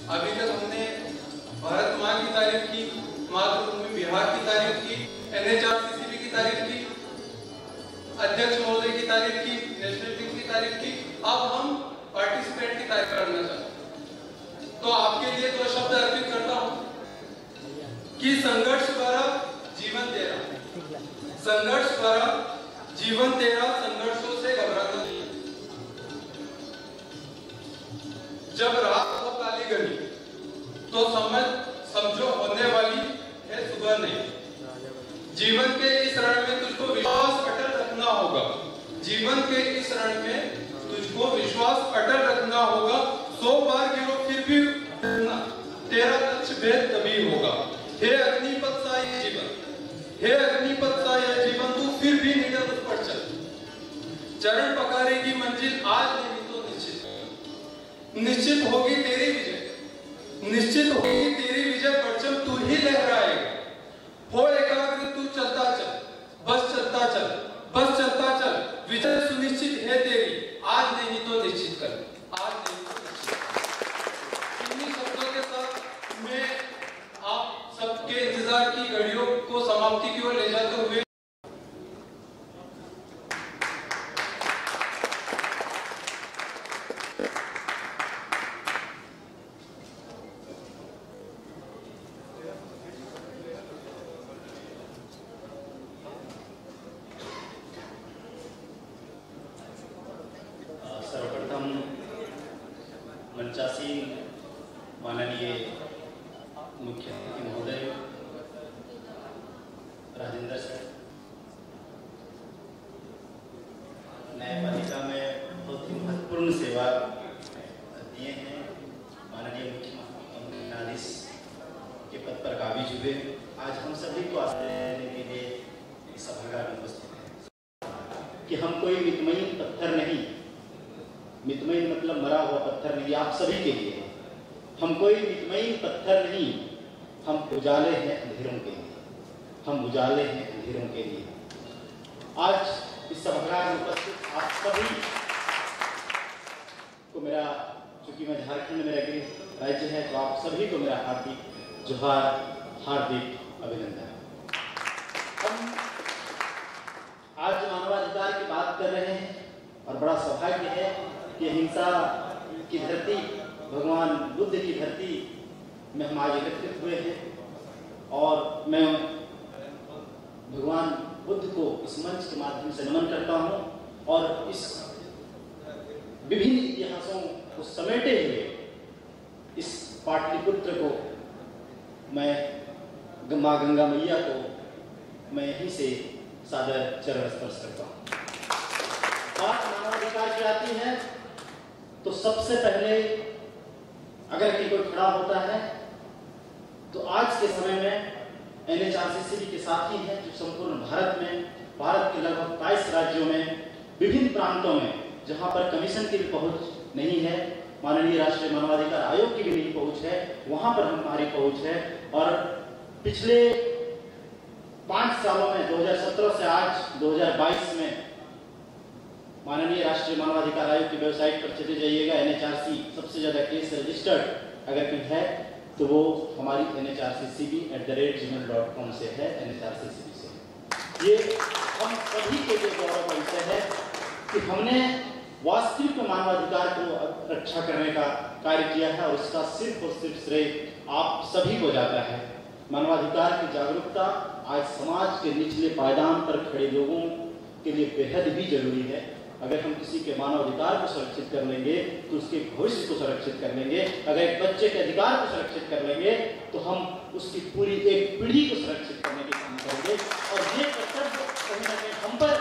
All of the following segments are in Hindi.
अभी तक हमने भारत माँ की तारीफ की, मातृभूमि बिहार की तारीफ की, NHRCCB की तारीफ की, अध्यक्ष महोदय की तारीफ की, नेशनल टीम की तारीफ की। अब हम पार्टिसिपेंट की तारीफ करना चाहते हैं। तो आपके लिए 2 शब्द अर्पित करता हूं कि संघर्ष भरा जीवन तेरा, संघर्ष भरा जीवन तेरा, संघर्षों से घबराना नहीं। जब रात हो काली घनी तो समझो होने वाली है सुबह नहीं। जीवन के इस रण में तुझको विश्वास अटल रखना होगा, जीवन के इस रण में तुझको विश्वास अटल रखना होगा। 100 बार गिरो फिर भी तेरा लक्ष्य भेद तभी होगा। हे अग्निपथ सा ये जीवन, हे अग्निपथ सा ये जीवन, तू फिर भी निडर उस पर चल। चरण पखारेगी मंजिल आज नहीं तो निश्चित होगी तेरी विजय, निश्चित होगी तेरी विजय। परचम तू ही लहराएगा। हो एकाग्र तू चलता चल, बस चलता चल, बस चलता चल। विजय सुनिश्चित है तेरी, आज नहीं तो निश्चित कर, आज नहीं तो निश्चित। इन्हीं शब्दों के साथ मैं आप सबके इंतजार की घड़ियों को समाप्ति की ओर ले जाते हुए मंचासीन माननीय मुख्य अतिथि महोदय राजेंद्र सर, न्यायपालिका में बहुत ही महत्वपूर्ण सेवा दिए हैं। माननीय मुख्य न्यायाधीश के पद पर काबिज हुए। आज हम सभी को आश्रय देने के लिए इस सभागार में उपस्थित हैं कि हम कोई मितमयीन पत्थर नहीं, मितमयीन मतलब मरा हुआ पत्थर नहीं, आप सभी के लिए हम कोई मितमयीन पत्थर नहीं, हम उजाले हैं अंधेरों के लिए, हम उजाले हैं अंधेरों के लिए। आज इस सभागार में उपस्थित आप सभी को मेरा, चूंकि मैं झारखंड में मेरा गृह राज्य है, तो आप सभी को मेरा हार्दिक जोहार, हार्दिक अभिनंदन। हम आज मानवाधिकार की बात कर रहे हैं और बड़ा सौभाग्य है कि हिंसा की धरती, भगवान बुद्ध की धरती में हम आज एकत्रित हुए हैं। और मैं भगवान बुद्ध को इस मंच के माध्यम से नमन करता हूं और इस विभिन्न इतिहासों को समेटे हुए इस पाटलिपुत्र को, मैं मां गंगा मैया को मैं यहीं से सादर चरण स्पर्श करता हूं। बात मानवाधिकार की आती है तो सबसे पहले अगर कोई खड़ा होता है तो आज के समय में NHRCCB के साथी हैं जो संपूर्ण भारत में, भारत के लगभग 22 राज्यों में, विभिन्न प्रांतों में जहां पर कमीशन की भी पहुंच नहीं है, माननीय राष्ट्रीय मानवाधिकार आयोग की भी नहीं पहुंच है, वहां पर हमारी पहुंच है। और पिछले 5 सालों में 2017 से आज 2022 में माननीय राष्ट्रीय मानवाधिकार आयोग की वेबसाइट पर चले जाइएगा, NHRC सबसे ज्यादा केस रजिस्टर्ड अगर कोई है तो वो हमारी NHRCCB@gmail.com से है, NHRCCB से। ये हम सभी के लिए गौरव का विषय है कि हमने वास्तविक मानवाधिकार को रक्षा करने का कार्य किया है और इसका सिर्फ और सिर्फ श्रेय आप सभी को जाता है। मानवाधिकार की जागरूकता आज समाज के निचले पायदान पर खड़े लोगों के लिए बेहद भी जरूरी है। अगर हम किसी के मानवाधिकार को सुरक्षित कर लेंगे तो उसके भविष्य को सुरक्षित कर लेंगे। अगर एक बच्चे के अधिकार को सुरक्षित कर लेंगे तो हम उसकी पूरी एक पीढ़ी को सुरक्षित करने के काम करेंगे। और ये कर्तव्य कहीं ना कहीं हम पर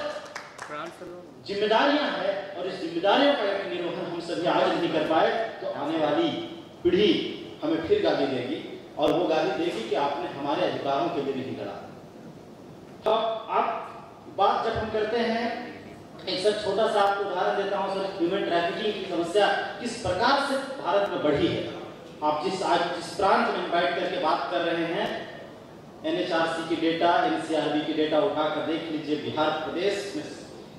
जिम्मेदारियां हैं और इस जिम्मेदारियों का निर्वहन हम सभी आज नहीं कर पाए तो आने वाली पीढ़ी हमें फिर गाली देगी और वो गाली देगी कि आपने हमारे अधिकारों के लिए नहीं लड़ा। तो आप बात जब हम करते हैं, एक सर छोटा सा आपको उदाहरण देता हूं सर, ह्यूमन ट्रैफिकिंग की समस्या किस प्रकार से भारत में बढ़ी है। आप आज जिस प्रांत में बैठ करके बात कर रहे हैं, NHRC की डेटा, NCRB की डेटा उठाकर देख लीजिए, बिहार प्रदेश में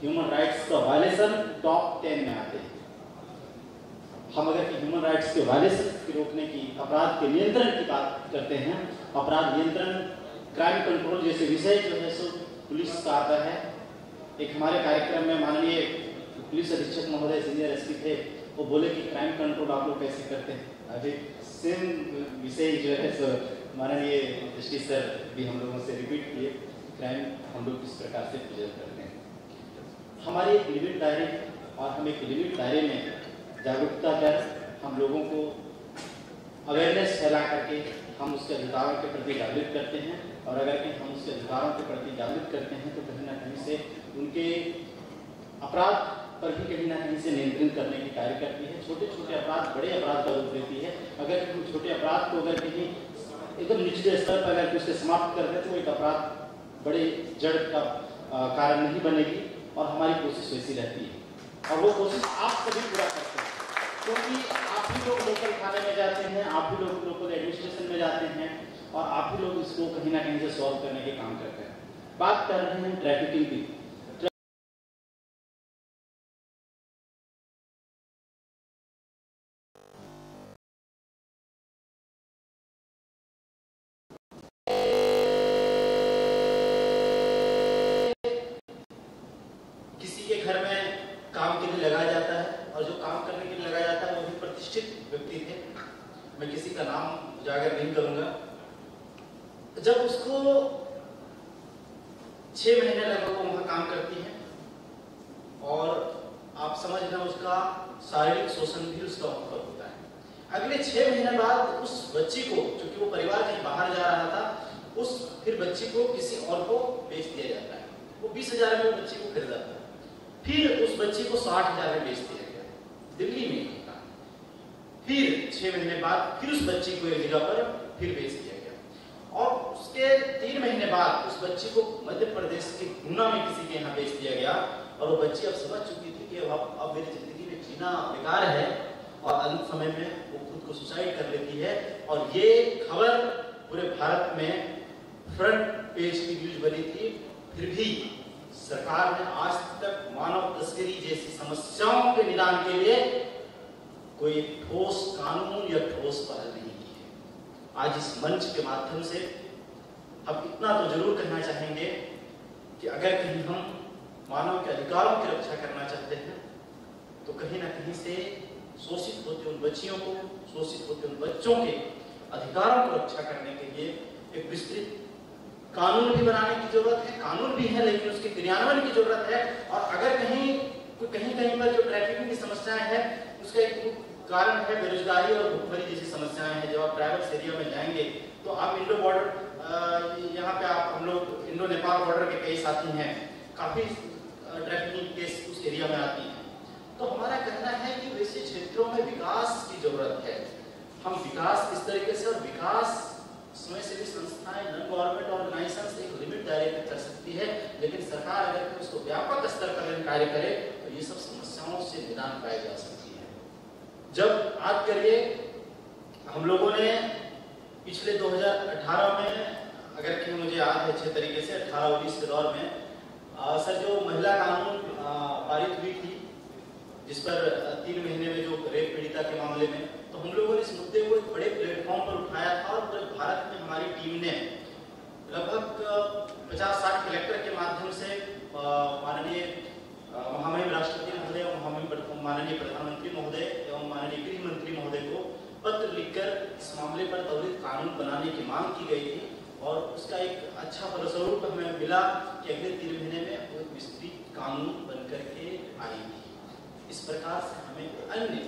ह्यूमन राइट्स का वायलेशन टॉप 10 में आते हैं। हम अगर ह्यूमन राइट्स के वायलेशन के रोकने की, अपराध के नियंत्रण की बात करते हैं, अपराध नियंत्रण, क्राइम कंट्रोल जैसे विषय जो है सो पुलिस का आता है। एक हमारे कार्यक्रम में माननीय पुलिस अधीक्षक महोदय सीनियर एसपी थे, वो बोले कि क्राइम कंट्रोल आप लोग कैसे करते हैं। अभी सेम विषय जो है सो माननीय जस्टिस सर भी हम लोगों से रिपीट किए, क्राइम हम लोग किस प्रकार से प्रेजेंट करते हैं। हमारे एक लिमिट दायरे और हम एक लिमिट दायरे में जागरूकता कर हम लोगों को अवेयरनेस फैला करके हम उसके अधिकारों के प्रति जागृत करते हैं। और अगर कि हम उसके अधिकारों के प्रति जागृत करते हैं तो कहीं ना कहीं से उनके अपराध पर भी कहीं ना कहीं से नियंत्रण करने की कार्य करती है। छोटे छोटे अपराध बड़े अपराध का रूप लेती है। अगर हम छोटे अपराध को अगर कहीं एकदम निचले स्तर पर अगर उससे समाप्त कर दें तो एक अपराध बड़े जड़ का कारण नहीं बनेगी। और हमारी कोशिश वैसी रहती है और वो कोशिश आप सभी पूरा करते हैं, क्योंकि आप ही लोग लोकल थाने में जाते हैं, आप ही लोग लोकल एडमिनिस्ट्रेशन में जाते हैं और आप ही लोग इसको कहीं ना कहीं से सॉल्व करने के काम करते हैं। बात कर रहे हैं ट्रैफिकिंग की। किसी के घर में काम के लिए लगाया जाता है और जो काम करने के लिए लगाया जाता है वो भी प्रतिष्ठित व्यक्ति थे, मैं किसी का नाम उजागर नहीं करूंगा। जब उसको 6 महीने लगभग वो वहां काम करती है और आप समझ रहे हैं उसका शारीरिक शोषण भी उसका वहां पर होता है। अगले 6 महीने बाद उस बच्ची को, चूंकि वो परिवार कहीं बाहर जा रहा था, उस फिर बच्ची को किसी और को बेच दिया जाता है। वो 20,000 में बच्ची को खरीदा था, फिर उस बच्ची को 60,000 में बेच दिया गया, दिल्ली में होता। फिर 6 महीने बाद फिर उस बच्ची को एक जगह पर फिर बेच दिया गया और उसके 3 महीने बाद उस बच्ची को मध्य प्रदेश के गुना में किसी के यहाँ बेच दिया गया। और वो बच्ची अब समझ चुकी थी कि अब मेरी जिंदगी में जीना बेकार है और अंत समय में वो खुद को सुसाइड कर लेती है। और ये खबर पूरे भारत में फ्रंट पेज की न्यूज बनी थी। फिर भी सरकार ने आज तक मानव तस्करी जैसी समस्याओं के निदान के लिए कोई ठोस कानून या ठोस पहल नहीं की है। आज इस मंच के माध्यम से हम इतना तो जरूर कहना चाहेंगे कि अगर कहीं हम मानव के अधिकारों की रक्षा करना चाहते हैं तो कहीं ना कहीं से शोषित होते उन बच्चियों को, शोषित होते उन बच्चों के अधिकारों को रक्षा करने के लिए एक विस्तृत कानून भी बनाने की जरूरत है। कानून भी है लेकिन उसके क्रियान्वयन की जरूरत है। और अगर कहीं पर जो ट्रैफिकिंग की समस्याएं हैं उसका एक कारण है बेरोजगारी और भूखमरी जैसी समस्याएं हैं। जब आप ट्राइबल्स एरिया में जाएंगे तो आप इंडो बॉर्डर, यहाँ पे आप हम लोग इंडो नेपाल बॉर्डर के कई साथी हैं, काफी ट्रैफिकिंग केस उस एरिया में आती हैं। तो हमारा कहना है कि वैसे क्षेत्रों में विकास की जरूरत है। हम विकास इस तरीके से, और विकास स्वयं सेवी संस्थाएं, नॉन गवर्नमेंट ऑर्गेनाइजेशंस एक लिमिट दायरे तक कर सकती है, लेकिन सरकार अगर उसको व्यापक स्तर पर कार्य करे तो ये सब समस्याओं से निदान पाई जा सकती है। जब आज करिए हम लोगों ने पिछले 2018 में, अगर कि मुझे याद है अच्छे तरीके से 18-19 के दौर में सर जो महिला कानून पारित हुई थी जिस पर 3 महीने में जो रेप पीड़िता के मामले में, तो हम लोगों ने इस मुद्दे को एक बड़े प्लेटफॉर्म पर उठाया था और पूरे भारत में हमारी टीम ने लगभग 50-60 कलेक्टर के माध्यम से माननीय महामहिम राष्ट्रपति महोदय, माननीय प्रधानमंत्री महोदय एवं माननीय गृह मंत्री महोदय को पत्र लिखकर इस मामले पर त्वरित कानून बनाने की मांग की गई थी। और उसका एक अच्छा फलस्वरूप हमें मिला कि अगले 3 महीने में वो विस्तृत कानून बनकर के आई थी। इस प्रकार से हमें अन्य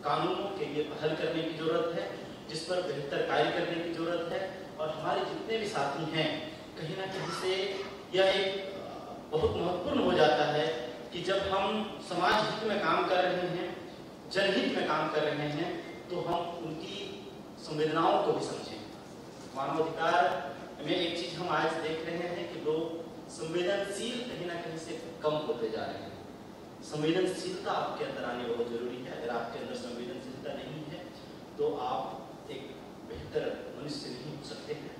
कानूनों के लिए पहल करने की जरूरत है, जिस पर बेहतर कार्य करने की जरूरत है। और हमारे जितने भी साथी हैं, कहीं ना कहीं से यह एक बहुत महत्वपूर्ण हो जाता है कि जब हम समाज हित में काम कर रहे हैं, जनहित में काम कर रहे हैं, तो हम उनकी संवेदनाओं को भी समझें। मानवाधिकार में एक चीज हम आज देख रहे हैं कि लोग संवेदनशील कहीं ना कहीं से कम होते जा रहे हैं। संवेदनशीलता आपके अंदर आनी बहुत जरूरी है। अगर आपके अंदर संवेदनशीलता नहीं है तो आप एक बेहतर मनुष्य नहीं हो सकते हैं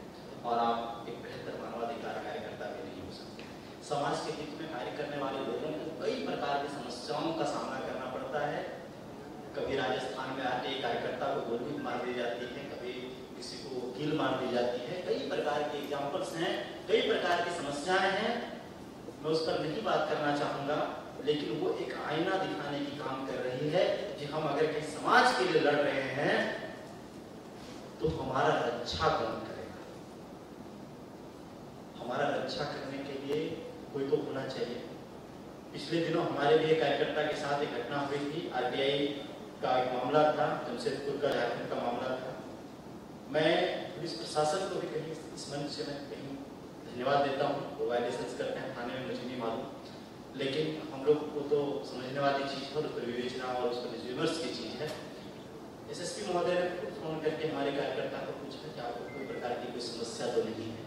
और आप एक बेहतर मानवाधिकार कार्यकर्ता भी नहीं हो सकते हैं। समाज के हित में कार्य करने वाले लोगों को कई प्रकार की समस्याओं का सामना करना पड़ता है। कभी राजस्थान में आके कार्यकर्ता को गोली मार दी जाती है, कभी किसी को कील मार दी जाती है। कई प्रकार के एग्जाम्पल्स हैं, कई प्रकार की समस्याएं हैं, मैं उस पर नहीं बात करना चाहूंगा, लेकिन वो एक आईना दिखाने की काम कर रही है कि हम अगर किसी समाज के लिए लड़ रहे हैं तो हमारा रक्षा कौन करेगा। हमारा रक्षा करने के लिए कोई तो होना चाहिए। पिछले दिनों हमारे भी एक कार्यकर्ता के साथ एक घटना हुई थी। आरटीआई का एक मामला था, जमशेदपुर का झारखंड का मामला था। मैं पुलिस प्रशासन को भी कहीं इस मंच से मैं कहीं धन्यवाद देता हूँ। वो वायलेशंस करते हैं थाने में, मुझे नहीं मालूम, लेकिन हम लोग को तो समझने वाली चीज़ है, उस पर विवेचना और उस पर विमर्श की चीज़ है। एसएसपी महोदय ने खुद फोन करके हमारे कार्यकर्ता को पूछा कि आपको कोई प्रकार की कोई समस्या तो नहीं है।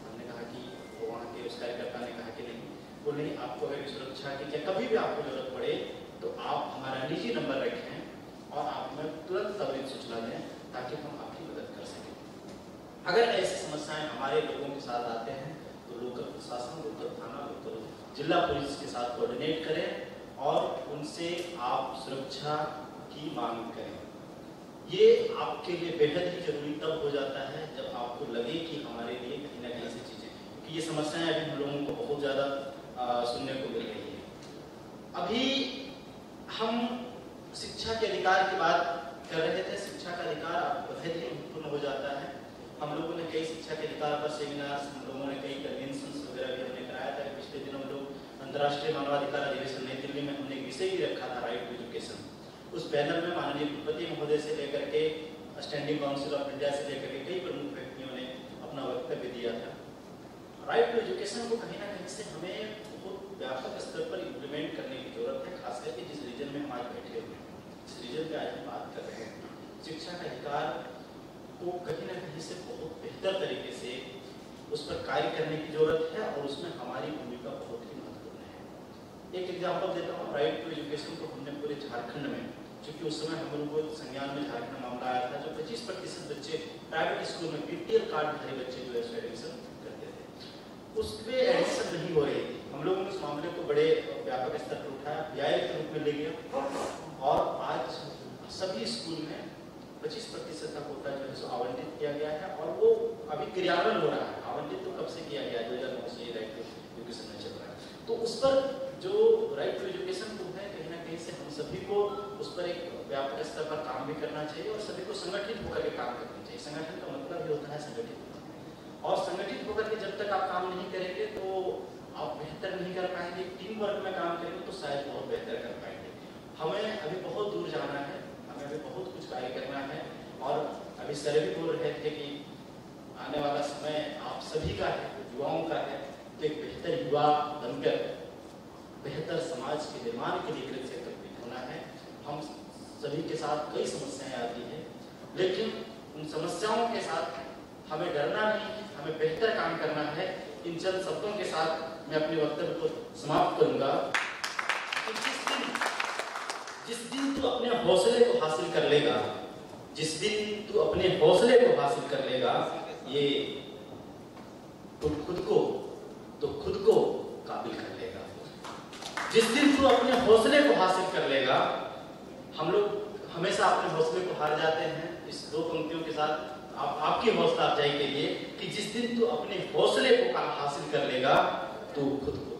हमने कहा कि वो वहाँ के उस कार्यकर्ता ने कहा कि नहीं, वो नहीं, आपको अगर सुरक्षा की क्या कभी भी आपको जरूरत पड़े तो आप हमारा निजी नंबर रखें और आप हमें तुरंत त्वरित सूचना दें ताकि हम आपकी मदद कर सकें। अगर ऐसी समस्याएं हमारे लोगों के साथ आते हैं तो लोकल प्रशासन, लोकल थाना, लोकल जिला पुलिस के साथ कोऑर्डिनेट करें और उनसे आप सुरक्षा की मांग करें। ये आपके लिए बेहद ही जरूरी तब हो जाता है जब आपको लगे कि हमारे लिए कहीं ना कहीं ऐसी चीजें, क्योंकि ये समस्याएं अभी हम लोगों को बहुत ज्यादा सुनने को मिल रही है। अभी हम शिक्षा के अधिकार की बात कर रहे थे। शिक्षा का अधिकार बेहद ही महत्वपूर्ण हो जाता है। हम लोगों ने कई शिक्षा के अधिकार पर सेमिनार्स, हम लोगों ने कई कन्वेंशंस वगैरह भी हमने कराया था। पिछले दिनों हम लोग अंतर्राष्ट्रीय मानवाधिकार अधिवेशन नई दिल्ली में हमने एक विषय भी रखा था, राइट टू एजुकेशन। उस पैनल में माननीय कुलपति महोदय से लेकर के स्टैंडिंग काउंसिल ऑफ इंडिया से लेकर के कई प्रमुख व्यक्तियों ने अपना वक्तव्य दिया था। राइट टू एजुकेशन को कहीं ना कहीं से हमें बहुत व्यापक स्तर पर इम्प्लीमेंट करने की जरूरत है, खास करके जिस रीजन में हम आज बैठे हुए हैं, जिस रीजन पे आज हम बात कर रहे हैं। शिक्षा का अधिकार को कहीं ना कहीं से बहुत बेहतर तरीके से उस पर कार्य करने की जरूरत है और उसमें हमारी भूमिका बहुत ही महत्वपूर्ण है। एक एग्जाम्पल देता हूँ। राइट टू एजुकेशन को हमने पूरे झारखंड में, क्योंकि उस समय हम लोगों को संज्ञान में झारखंड मामला आया था, जो 25% बच्चे प्राइवेट स्कूल में बीपीएल कार्डधारी बच्चे जो है एडमिशन करते थे, उसमें एडमिशन नहीं हो रही थी। हम लोगों ने उस मामले को बड़े व्यापक स्तर पर उठाया, न्याय के रूप में ले गया और आज सभी स्कूल में 25% का कोटा जो है सो आवंटित किया गया है और वो अभी क्रियान्वयन हो रहा है। आवंटित तो कब से किया गया, 2009 से राइट टू एजुकेशन में चल रहा है। तो उस पर जो राइट टू एजुकेशन को है, कहीं ना कहीं से हम सभी को उस पर एक व्यापक स्तर पर काम भी करना चाहिए और सभी को संगठित होकर के काम करना चाहिए। संगठन का मतलब ही होता है संगठित, और संगठित होकर के जब तक आप काम नहीं करेंगे तो आप बेहतर नहीं कर पाएंगे। टीम वर्क में काम करेंगे तो शायद बहुत बेहतर कर पाएंगे। हमें अभी बहुत दूर जाना है, हमें अभी बहुत कुछ कार्य करना है और अभी सर भी बोल रहे थे कि आने वाला समय आप सभी का है, युवाओं का है। तो एक बेहतर युवा बनकर बेहतर समाज के निर्माण के लिए कृत संकल्पित होना है। हम सभी के साथ कई समस्याएं आती हैं, लेकिन उन समस्याओं के साथ हमें डरना नहीं, हमें बेहतर काम करना है। इन चंद शब्दों के साथ मैं अपने वक्तव्य को समाप्त करूंगा। जिस दिन तू अपने हौसले को हासिल कर लेगा, जिस दिन तू अपने हौसले को हासिल कर लेगा, ये खुद को काबिल कर लेगा। जिस दिन तू अपने हौसले को हासिल कर लेगा, हम लोग हमेशा अपने हौसले को हार जाते हैं। इस दो पंक्तियों के साथ आपकी हौसला अफजाई के लिए कि जिस दिन तू अपने हौसले को हासिल कर लेगा, तू खुद को